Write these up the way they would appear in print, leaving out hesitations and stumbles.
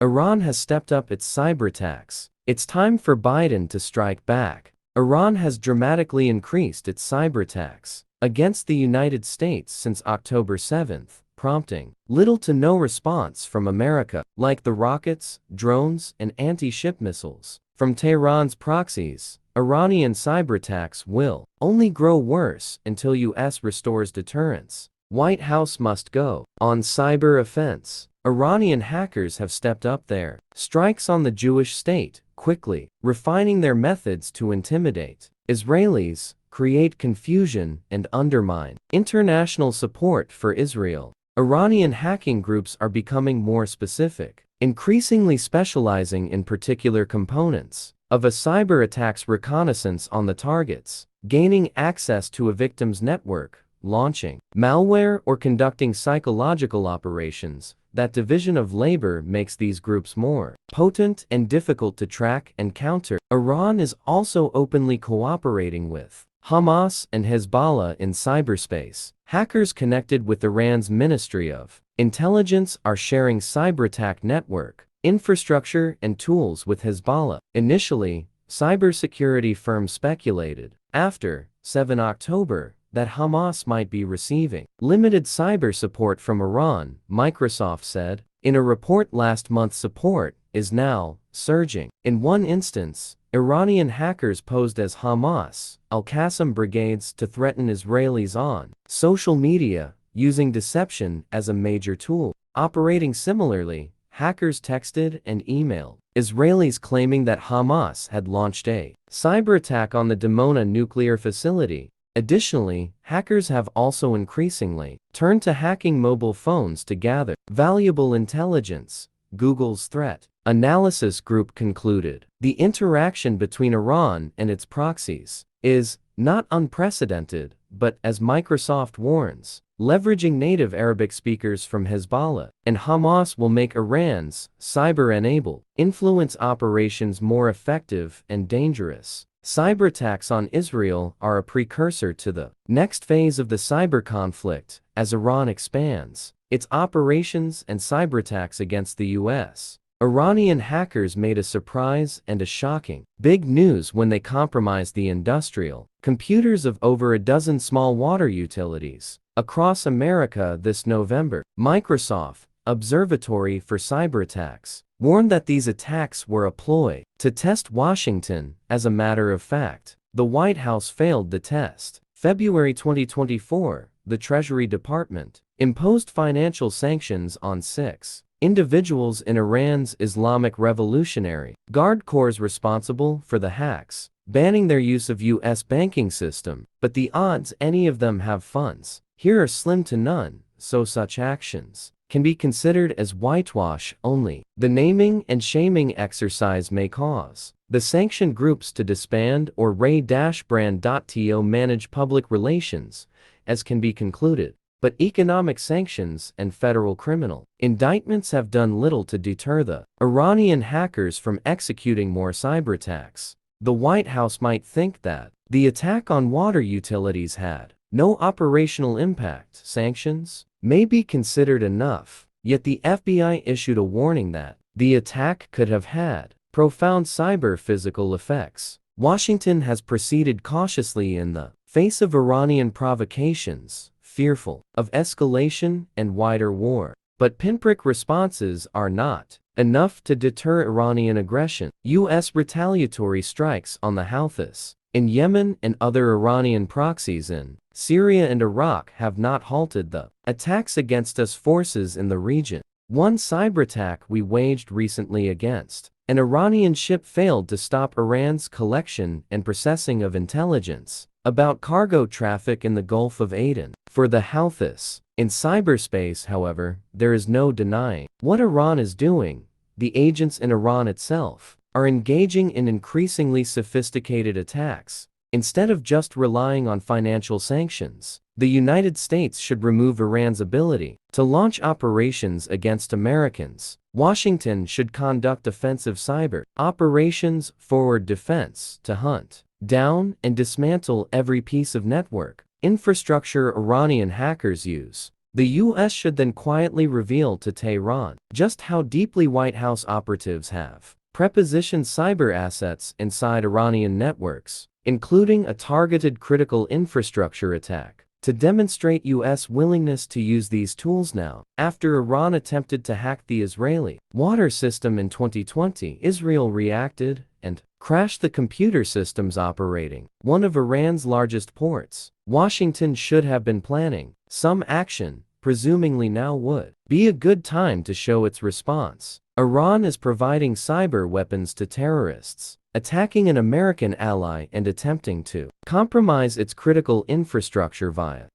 Iran has stepped up its cyber attacks. It's time for Biden to strike back. Iran has dramatically increased its cyber attacks against the United States since October 7th, prompting little to no response from America, like the rockets, drones, and anti-ship missiles from Tehran's proxies. Iranian cyber attacks will only grow worse until US restores deterrence. White House must go on cyber offense. Iranian hackers have stepped up their strikes on the Jewish state, quickly refining their methods to intimidate Israelis, create confusion, and undermine international support for Israel. Iranian hacking groups are becoming more specific, increasingly specializing in particular components of a cyber attack's reconnaissance on the targets, gaining access to a victim's network, launching malware, or conducting psychological operations. That division of labor makes these groups more potent and difficult to track and counter. Iran is also openly cooperating with Hamas and Hezbollah in cyberspace. Hackers connected with Iran's Ministry of Intelligence are sharing cyber attack network infrastructure and tools with Hezbollah. Initially, cybersecurity firms speculated, after 7 October, that Hamas might be receiving limited cyber support from Iran, Microsoft said. In a report last month, support is now surging. In one instance, Iranian hackers posed as Hamas Al-Qassam brigades to threaten Israelis on social media, using deception as a major tool. Operating similarly, hackers texted and emailed Israelis claiming that Hamas had launched a cyber attack on the Dimona nuclear facility. Additionally, hackers have also increasingly turned to hacking mobile phones to gather valuable intelligence. Google's threat analysis group concluded the interaction between Iran and its proxies is not unprecedented, but, as Microsoft warns, leveraging native Arabic speakers from Hezbollah and Hamas will make Iran's cyber-enabled influence operations more effective and dangerous. Cyber attacks on Israel are a precursor to the next phase of the cyber conflict as Iran expands its operations and cyber attacks against the U.S. Iranian hackers made a surprise and a shocking big news when they compromised the industrial computers of over a dozen small water utilities across America this November. Microsoft Observatory for Cyber Attacks warned that these attacks were a ploy to test Washington. As a matter of fact, the White House failed the test. February 2024, the Treasury Department imposed financial sanctions on 6 individuals in Iran's Islamic Revolutionary Guard Corps responsible for the hacks, banning their use of U.S. banking system. But the odds any of them have funds here are slim to none, so such actions can be considered as whitewash only. The naming and shaming exercise may cause the sanctioned groups to disband or ray-brand.to manage public relations, as can be concluded. But economic sanctions and federal criminal indictments have done little to deter the Iranian hackers from executing more cyber attacks. The White House might think that the attack on water utilities had no operational impact. Sanctions may be considered enough, yet the FBI issued a warning that the attack could have had profound cyber-physical effects. Washington has proceeded cautiously in the face of Iranian provocations, fearful of escalation and wider war. But pinprick responses are not enough to deter Iranian aggression. U.S. retaliatory strikes on the Houthis in Yemen and other Iranian proxies in Syria and Iraq have not halted the attacks against US forces in the region. One cyber attack we waged recently against an Iranian ship failed to stop Iran's collection and processing of intelligence about cargo traffic in the Gulf of Aden. For the Houthis in cyberspace, however, there is no denying what Iran is doing. The agents in Iran itself are engaging in increasingly sophisticated attacks. Instead of just relying on financial sanctions, the United States should remove Iran's ability to launch operations against Americans. Washington should conduct offensive cyber operations, forward defense, to hunt down and dismantle every piece of network infrastructure Iranian hackers use. The US should then quietly reveal to Tehran just how deeply White House operatives have prepositioned cyber assets inside Iranian networks, including a targeted critical infrastructure attack, to demonstrate US willingness to use these tools now. After Iran attempted to hack the Israeli water system in 2020, Israel reacted and crashed the computer systems operating one of Iran's largest ports. Washington should have been planning some action, presumably now would be a good time to show its response. Iran is providing cyber weapons to terrorists, attacking an American ally and attempting to compromise its critical infrastructure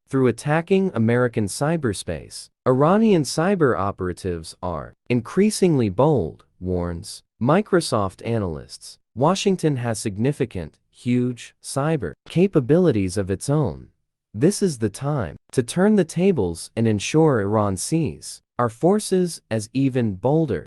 through attacking American cyberspace. Iranian cyber operatives are increasingly bold, warns Microsoft analysts. Washington has significant, huge cyber capabilities of its own. This is the time to turn the tables and ensure Iran sees our forces as even bolder